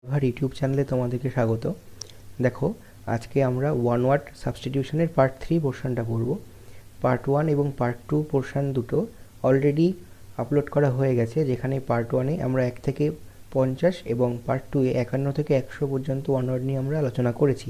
আমার ইউটিউব চ্যানেলে তোমাদেরকে স্বাগত। দেখো, আজকে আমরা ওয়ান ওয়ার্ড সাবস্টিটিউশনের পার্ট 3 পোর্শনটা পড়ব। পার্ট 1 এবং পার্ট 2 পোর্শন দুটো অলরেডি আপলোড করা হয়ে গেছে, যেখানে পার্ট 1-এ আমরা 1 থেকে 50 এবং পার্ট 2-এ 51 থেকে 100 পর্যন্ত ওয়ান ওয়ার্ড নিয়ে আমরা আলোচনা করেছি।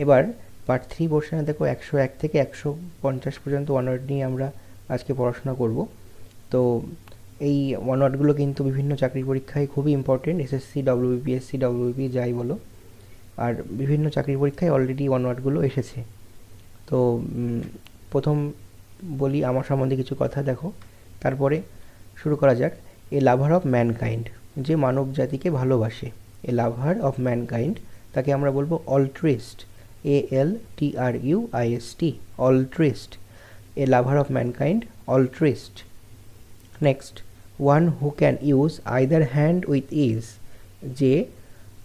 এবার পার্ট 3 পোর্শনে দেখো 101 থেকে 150 পর্যন্ত ওয়ান ওয়ার্ড নিয়ে আমরা আজকে পড়াশোনা করব। তো এই ওয়ান ওয়ার্ডগুলো কিন্তু বিভিন্ন চাকরির পরীক্ষায় খুবই ইম্পর্টেন্ট, এসএসসি, ডব্লিউবিপিএসসি, ডব্লিউবিপি যাই বলো, আর বিভিন্ন চাকরির পরীক্ষায় অলরেডি ওয়ান ওয়ার্ডগুলো এসেছে। তো প্রথম বলি আমার সম্বন্ধে কিছু কথা, দেখো, তারপরে শুরু করা যাক। এ লাভার অফ ম্যানকাইন্ড, যে মানব জাতিকে ভালোবাসে, এ লাভার অফ ম্যানকাইন্ড, তাকে আমরা বলবো altruist, ALTRUIST, altruist, a lover of mankind, altruist. Next, one who can use either hand with ease, যে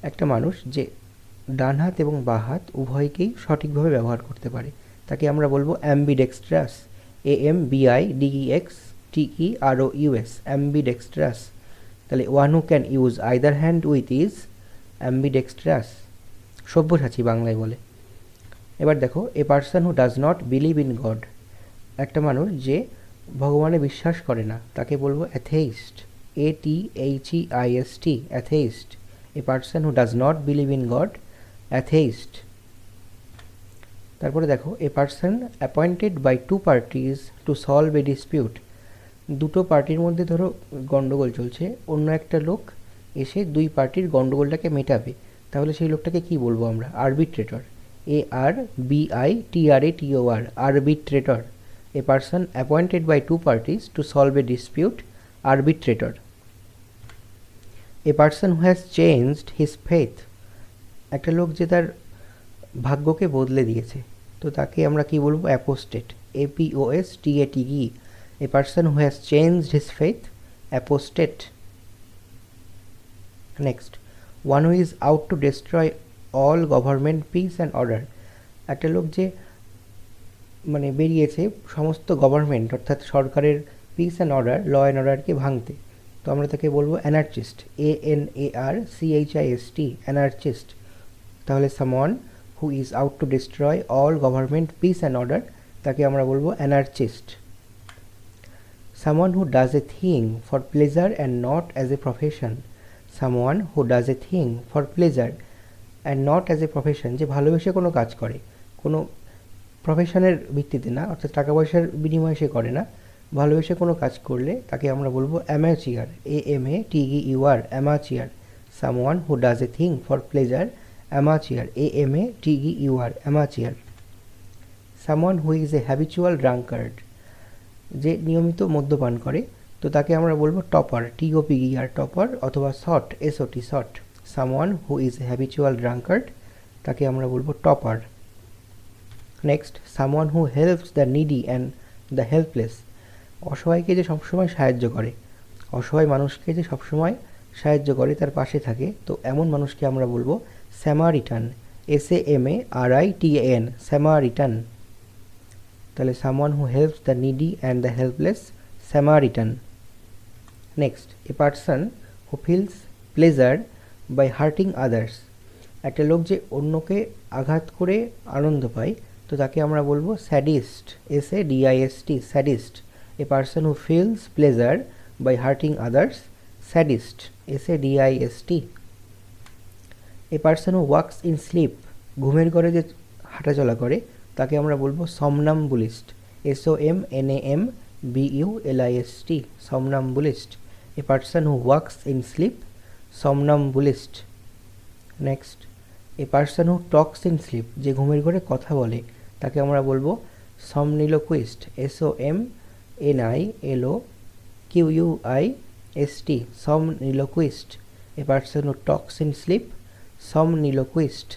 একটা মানুষ যে ডান হাত এবং বাঁ হাত উভয়কেই সঠিকভাবে ব্যবহার করতে পারে, তাকে আমরা বলবো অ্যাম্বিডেক্সট্রাস, AMBIDEXTEROUS, অ্যাম্বিডেক্সট্রাস। তাহলে one who can use either hand with ease, ambidextrous, সব্যসাচী বাংলায় বলে। এবার দেখো, a person who does not believe in God, একটা মানুষ যে ভগবানে বিশ্বাস করে না, তাকে বলবো atheist, ATHEIST, atheist. A person who does not believe in God, atheist. তারপরে দেখো, a person appointed by two parties to solve a dispute, দুটো পার্টির মধ্যে ধরো গণ্ডগোল চলছে, অন্য একটা লোক এসে দুই পার্টির গণ্ডগোলটাকে মেটাবে, তাহলে সেই লোকটাকে কি বলবো আমরা? Arbitrator, ARBITRATOR, arbitrator. A person appointed by two parties to solve a dispute, arbitrator. A person who has changed his faith, একটা লোক যে তার ভাগ্যকে বদলে দিয়েছে, তো তাকে আমরা কি বলবো? Apostate, APOSTATE, a person who has changed his faith, apostate. Next, one who is out to destroy all government peace and order, একটা লোক যে মানে বেরিয়েছে সমস্ত গভর্নমেন্ট অর্থাৎ সরকারের peace and order, law and অর্ডারকে ভাঙতে, তো আমরা তাকে বলবো অ্যানার্চিস্ট, ANARCHIST, অ্যানার্চিস্ট। তাহলে someone who is out to destroy all government peace and order, তাকে আমরা বলবো anarchist. Someone who does a thing for pleasure and not as a profession, someone who does a thing for pleasure and not as a profession, যে ভালোবেসে কোনো কাজ করে, কোনো প্রফেশনের ভিত্তিতে না, অর্থাৎ টাকা পয়সার বিনিময়ে সে করে না, ভালোবেসে কোনো কাজ করলে তাকে আমরা বলবো অ্যামাচিয়ার, AMATEUR, অ্যামাচিয়ার। Someone who does a thing for pleasure, অ্যামাচিয়ার, AMATEUR, অ্যামাচিয়ার। Someone who is a habitual ড্রাঙ্কার্ড, যে নিয়মিত মদ্যপান করে, তো তাকে আমরা বলবো টপার, TOPER, টপার, অথবা thought, SOT, thought. Someone who is a habitual ড্রাঙ্কার্ড, তাকে আমরা বলবো topper. Next, someone who helps the needy and the helpless, অসহায়কে যে সবসময় সাহায্য করে, অসহায় মানুষকে যে সবসময় সাহায্য করে, তার পাশে থাকে, তো এমন মানুষকে আমরা বলবো স্যামারিটান, SAMARITAN, স্যামারিটান। তাহলে someone who helps the needy and the helpless, Samaritan. Next, a person who feels pleasure by hurting others, একটা লোক যে অন্যকে আঘাত করে আনন্দ পায়, তো তাকে আমরা বলবো sadist, SADIST, sadist. A person who feels pleasure by hurting others, sadist, SADIST। A person who walks in sleep, ঘুমের ঘরে যে হাঁটাচলা করে, তাকে আমরা বলবো somnambulist, SOMNAMBULIST, somnambulist. A person who walks in sleep, somnambulist. Next, a person who talks in sleep, যে ঘুমের ঘরে কথা বলে, তাকে আমরা বলবো somniloquist, SOMNILOQUIST, somniloquist. A person who talks in sleep, somniloquist.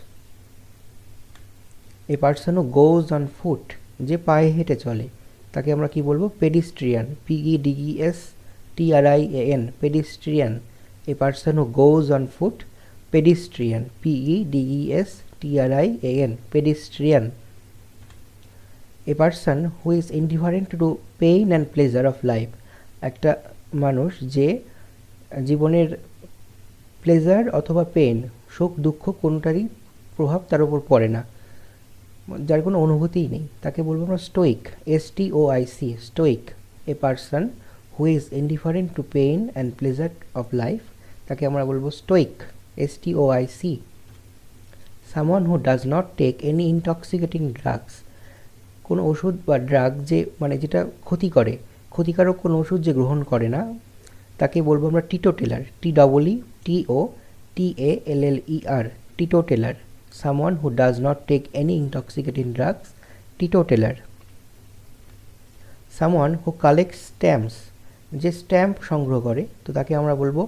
A person who goes on foot, যে পায়ে হেঁটে চলে, তাকে আমরা কি বলবো? Pedestrian, PEDESTRIAN, pedestrian. A person who goes on foot, pedestrian, PEDESTRIAN, pedestrian. A person who is indifferent to pain and pleasure of life, একটা মানুষ যে জীবনের প্লেজার অথবা পেন, সুখ দুঃখ কোনোটারই প্রভাব তার উপর পড়ে না, যার কোনো অনুভূতিই নেই, তাকে বলবো আমরা stoic, STOIC, stoic. A person who is indifferent to pain and pleasure of life, তাকে আমরা বলবো stoic, STOIC। Someone who does not take any intoxicating drugs, কোনো ওষুধ বা ড্রাগ যে মানে যেটা ক্ষতি করে, ক্ষতিকারক কোনো ওষুধ যে গ্রহণ করে না, তাকে বলবো আমরা teetotaller, TEETOTALLER, teetotaller. Someone who does not take any intoxicating drugs, teetotaller. Someone who collects stamps, যে স্ট্যাম্প সংগ্রহ করে, তো তাকে আমরা বলবো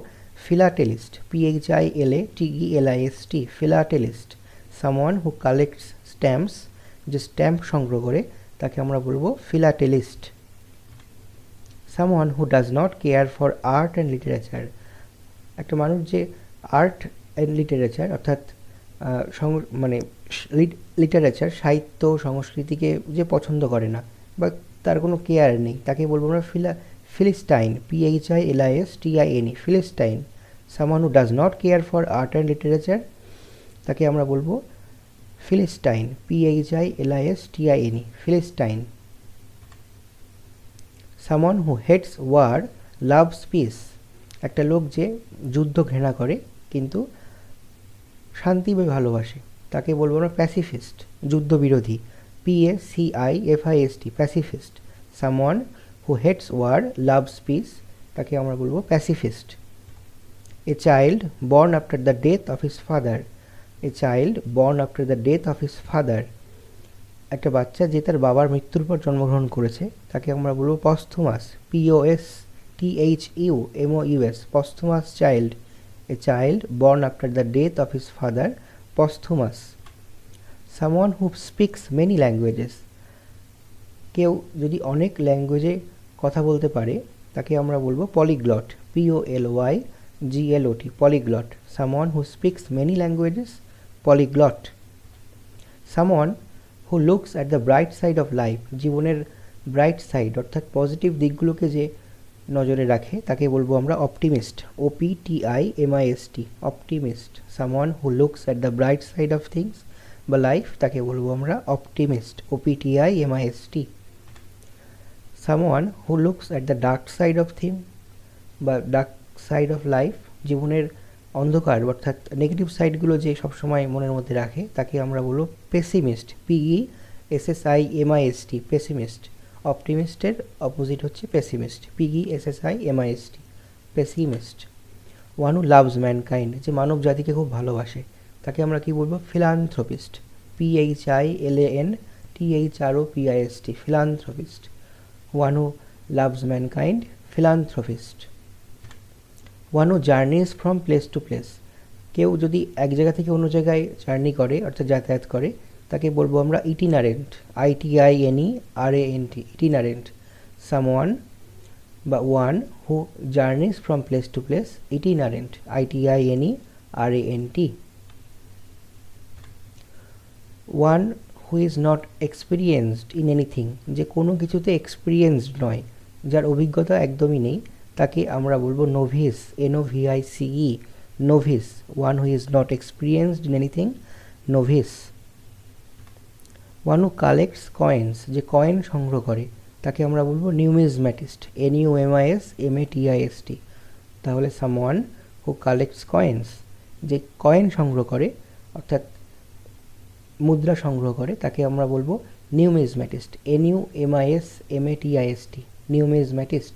philatelist, PHILATELIST, philatelist. Someone who collects stamps, যে স্ট্যাম্প সংগ্রহ করে, তাকে আমরা বলবো philatelist. Someone who does not care for art and literature, একটা মানুষ যে আর্ট অ্যান্ড লিটারেচার অর্থাৎ মানে লিটারেচার, সাহিত্য সংস্কৃতিকে যে পছন্দ করে না বা তার কোনো কেয়ার নেই, তাকে বলবো আমরা philistine, PHILISTINE, philistine. Someone who does not care for art and literature, তাকে আমরা বলবো philistine, PHILISTINE, philistine. Someone who hates war loves peace, একটা লোক যে যুদ্ধ ঘৃণা করে কিন্তু শান্তি ভালোবাসে, তাকে বলবো আমরা প্যাসিফিস্ট, যুদ্ধবিরোধী, PACIFIST, pacifist. Someone who hates war loves peace, তাকে আমরা বলবো pacifist. A child born after the death of his father, a child born after the death of his father, একটা বাচ্চা যে তার বাবার মৃত্যুর পর জন্মগ্রহণ করেছে, তাকে আমরা বলবো posthumous, POSTHUMOUS, posthumous child. A child born after the death of his father, posthumous. Someone who speaks many languages, কেউ যদি অনেক ল্যাঙ্গুয়েজে কথা বলতে পারে, তাকে আমরা বলবো polyglot, POLYGLOT, polyglot. Someone who speaks many languages, polyglot. Someone who looks at the bright side of life, জীবনের ব্রাইট সাইড অর্থাৎ পজিটিভ দিকগুলোকে যে নজরে রাখে, তাকে বলবো আমরা optimist, OPTIMIST, optimist. Someone who looks at the bright side of things বা life, তাকে বলবো আমরা optimist, OPTIMIST। Someone who looks at the dark side of thing বা ডার্ক সাইড অফ লাইফ, জীবনের অন্ধকার অর্থাৎ নেগেটিভ সাইডগুলো যে সবসময় মনের মধ্যে রাখে, তাকে আমরা বলবো পেসিমিস্ট, PESSIMIST, পেসিমিস্ট। অপটিমিস্টের অপোজিট হচ্ছে pessimist, PESSIMIST, pessimist. One who loves mankind, যে মানব জাতিকে খুব ভালোবাসে, তাকে আমরা কি বলবো philanthropist, PHILANTHROPIST, philanthropist. One who loves mankind, philanthropist. One who journeys from place to place, কেউ যদি এক জায়গা থেকে অন্য জায়গায় জার্নি করে অর্থাৎ যাতায়াত করে, তাকে বলবো আমরা ইটিনারেন্ট, ITINERANT, ইটিনারেন্ট। সামওয়ান বা one who journeys from place to place, itinerant, ITINERANT। One who is not experienced in anything, যে কোনো কিছুতে এক্সপিরিয়েন্সড নয়, যার অভিজ্ঞতা একদমই নেই, তাকে আমরা বলবো novice, NOVICE, novice. One who is not experienced in anything, novice. One who collects coins, যে কয়েন সংগ্রহ করে, তাকে আমরা বলবো নিউমিজম্যাটিস্ট, NUMISMATIST। তাহলে সামওয়ান হু কালেক্টস কয়েন্স, যে কয়েন সংগ্রহ করে অর্থাৎ মুদ্রা সংগ্রহ করে, তাকে আমরা বলবো numismatist, NUMISMATIST, numismatist.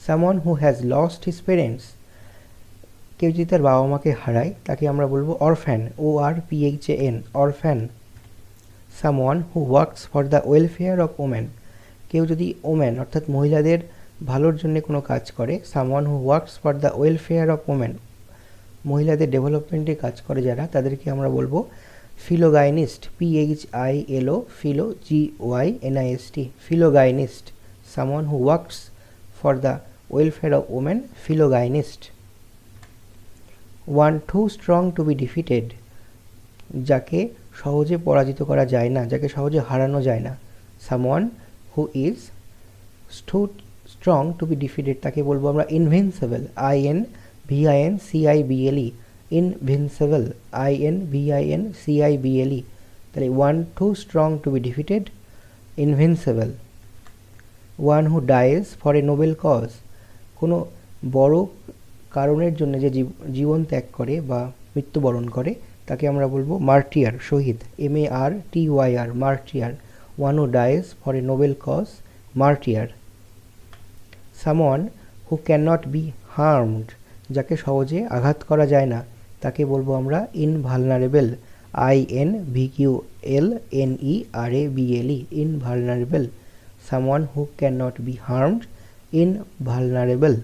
Someone who has lost his parents, কেউ যদি তার বাবা মাকে হারায়, তাকে আমরা বলবো orphan, ORPHAN, orphan. Someone who works for the welfare of women, কেউ যদি ওমেন অর্থাৎ মহিলাদের ভালোর জন্য কোনো কাজ করে, someone who works for the welfare of women, মহিলাদের ডেভেলপমেন্টে কাজ করে যারা, তাদেরকে আমরা বলবো philogynist, PHILOGYNIST, philogynist. Someone who works for the welfare of women, philogynist. One too strong to be defeated, যাকে সহজে পরাজিত করা যায় না, যাকে সহজে হারানো যায় না, someone who is too strong to be defeated, তাকে বলবো আমরা ইনভিনসিবল, VINCIBLE, invincible, INVINCIBLE, তাহলে one too strong to be defeated, invincible. One who dies for a noble cause, কোনো বড় কারণের জন্য যে জীবন ত্যাগ করে বা মৃত্যুবরণ করে তাকে আমরা বলবো মার্টিয়ার, শহীদ, MARTYR, মার্টিয়ার. One who dies for a noble cause, martyr. Someone who cannot be harmed, যাকে সহজে আঘাত করা যায় না তাকে বলবো আমরা invulnerable, INVULNERABLE, invulnerable. Someone who cannot be harmed, invulnerable.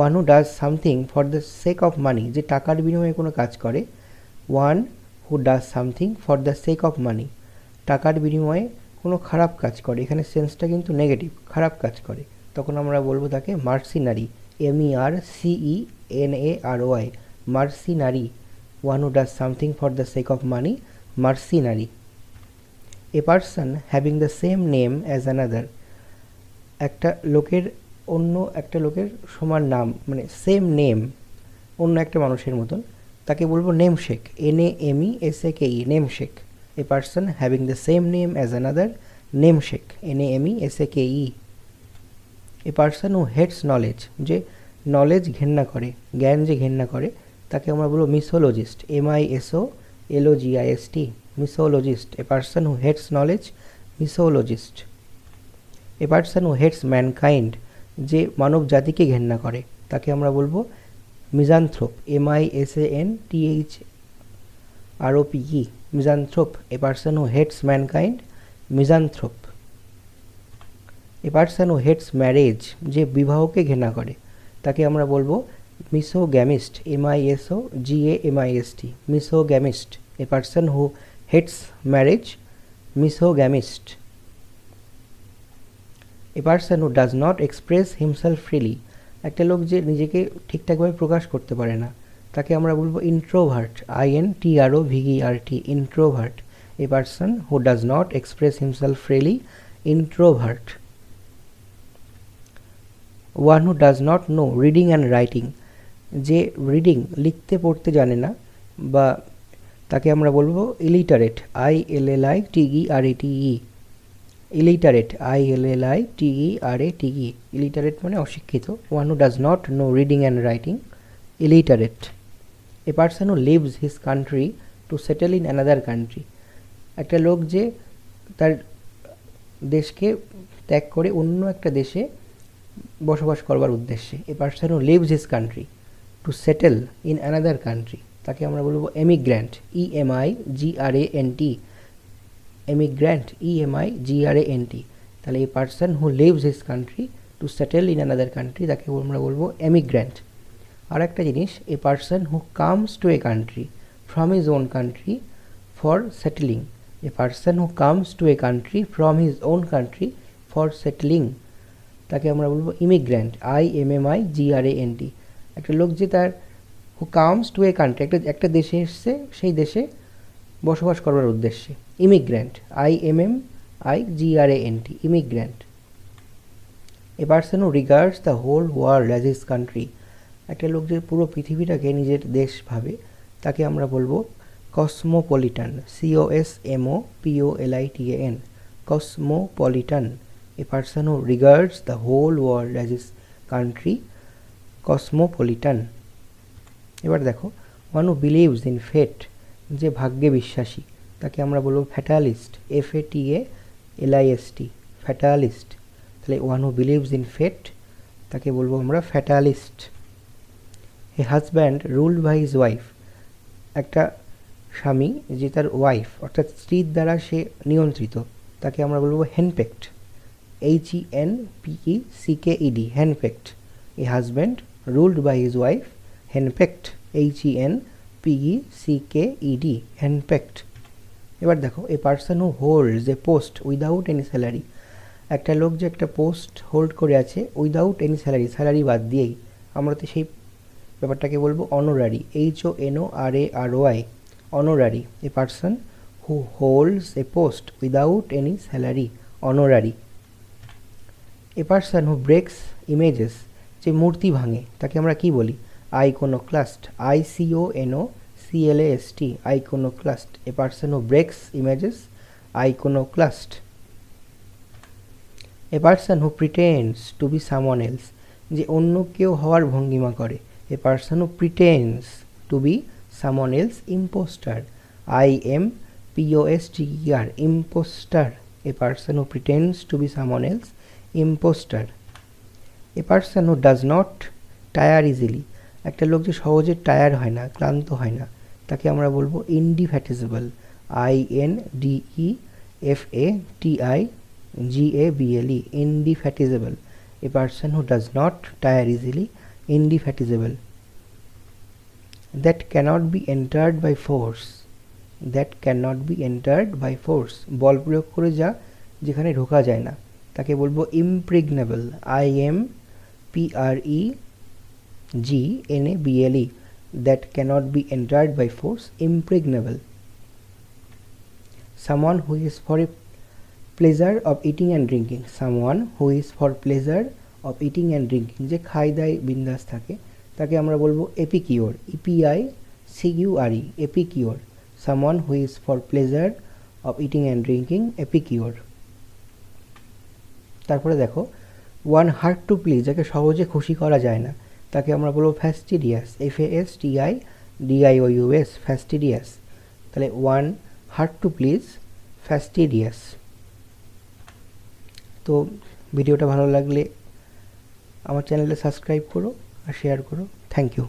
One who does something for the sake of money, যে টাকার বিনিময়ে কোনো কাজ করে. One who does something for the sake of money, টাকার বিনিময়ে কোনো খারাপ কাজ করে, এখানে সেন্সটা কিন্তু নেগেটিভ, খারাপ কাজ করে, তখন আমরা বলবো তাকে mercenary, MERCENARY, mercenary. One who does something for the sake of money, mercenary. A person having the same name as another, একটা লোকের অন্য একটা লোকের সমান নাম, মানে সেম নেম অন্য একটা মানুষের মতন, তাকে বলবো নেমশেক, NAMESAKE, নেমশেক. A person having the same name as another, নেমশেক, NAMESAKE. A person who hates knowledge, যে নলেজ ঘেন্না করে, জ্ঞান যে ঘেন্না করে তাকে আমরা বলবো মিসোলজিস্ট, MISOLOGIST, মিসোলজিস্ট. A person who hates knowledge, মিসোলজিস্ট. A person who hates mankind, যে মানব জাতিকে ঘেন্না করে তাকে আমরা বলবো মিজানথ্রোপ, MISANTHROPE, মিজানথ্রোপ. A person who hates mankind, মিজানথ্রোপ. A person who hates marriage, যে বিবাহকে ঘৃণা করে তাকে আমরা বলবো misogamist, MISOGAMIST, misogamist. A person who hates marriage, misogamist. A person who does not express himself freely, একটা লোক যে নিজেকে ঠিকঠাকভাবে প্রকাশ করতে পারে না তাকে আমরা বলবো introvert, INTROVERT, introvert. A person who does not express himself freely, introvert. One who does not know reading and writing, যে রিডিং লিখতে পড়তে জানে না বা তাকে আমরা বলবো illiterate, ILLITERATE, illiterate, ILLITERATE, illiterate মানে অশিক্ষিত. One who does not know reading and writing, illiterate. A person who leaves his country to settle in another country, একটা লোক যে তার দেশকে ত্যাগ করে অন্য একটা দেশে বসবাস করবার উদ্দেশ্যে. A person who leaves his country to settle in another country, তাকে আমরা বলবো এমিগ্র্যান্ট, EMIGRANT, এমিগ্র্যান্ট, EMIGRANT. তাহলে a person who leaves his country to settle in another country তাকে আমরা বলবো এমিগ্র্যান্ট. আর একটা জিনিস, a person who comes to a country from his own country for settling, a person who comes to a country from his own country for settling, তাকে আমরা বলবো immigrant, IMMIGRANT. একটা লোক যে তার who comes to a country, একটা দেশে এসছে, সেই দেশে বসবাস করবার উদ্দেশ্যে, immigrant, IMMIGRANT, immigrant. A person who regards the whole world as his country, একটা লোক যে পুরো পৃথিবীটাকে নিজের দেশ ভাবে তাকে আমরা বলবো cosmopolitan, COSMOPOLITAN, cosmopolitan. A person who regards the whole world as his country, cosmopolitan. এবার দেখো, one who believes in fate, যে ভাগ্যে বিশ্বাসী তাকে আমরা বলবো ফ্যাটালিস্ট, FATALIST, ফ্যাটালিস্ট. তাহলে one who believes in fate তাকে বলবো আমরা ফ্যাটালিস্ট. A husband ruled by his wife, একটা স্বামী যে তার ওয়াইফ অর্থাৎ স্ত্রীর দ্বারা সে নিয়ন্ত্রিত তাকে আমরা বলবো হেনপেক্ট, HENPECKED, হেনপেক্ট. A husband ruled by his wife, henpecked, HENPECKED, henpecked. এবার দেখো, a person who holds a post without any salary, একটা লোক যে একটা পোস্ট হোল্ড করে আছে উইদাউট এনি স্যালারি, স্যালারি বাদ দিয়েই, আমরা তো সেই ব্যাপারটাকে বলবো honorary, HONORARY, honorary. A person who holds a post without any salary, honorary. A person who breaks images, যে মূর্তি ভাঙে তাকে আমরা কি বলি? আইকোনোক্লাস্ট, ICONOCLAST, iconoclast. A person who breaks images, iconoclast. A person who pretends to be someone else, যে অন্য কেউ হওয়ার ভঙ্গিমা করে, a person who pretends to be someone else, imposter, IMPOSTER, imposter. A person who pretends to be someone else, imposter. A person who does not tire easily, একটা লোক যে সহজে টায়ার হয় না, ক্লান্ত হয় না, তাকে আমরা বলবো indefatigable, INDEFATIGABLE, indefatigable. A person who does not tire easily, indefatigable. That cannot be entered by force, that cannot be entered by force, বল প্রয়োগ করে যা যেখানে ঢোকা যায় না, তাকে বলবো impregnable, IMPREGNABLE, that cannot be entered by force, impregnable. Someone who is for a pleasure of eating and drinking, someone who is for pleasure of eating and drinking, যে খাই দায় বিন্দাস থাকে, তাকে আমরা বলবো এপিকিওর, EPICURE, এপিকিওর. Someone who is for pleasure of eating and drinking, এপিকিওর. তারপরে দেখো ওয়ান হার্ড টু প্লিজ, যাকে সহজে খুশি করা যায় না, তাকে আমরা বলবো ফ্যাস্টিডিয়াস, FASTIDIOUS, ফ্যাস্টিডিয়াস. তাহলে one hard to please, fastidious. তো ভিডিওটা ভালো লাগলে আমার চ্যানেলে সাবস্ক্রাইব করো আর শেয়ার করো। Thank you.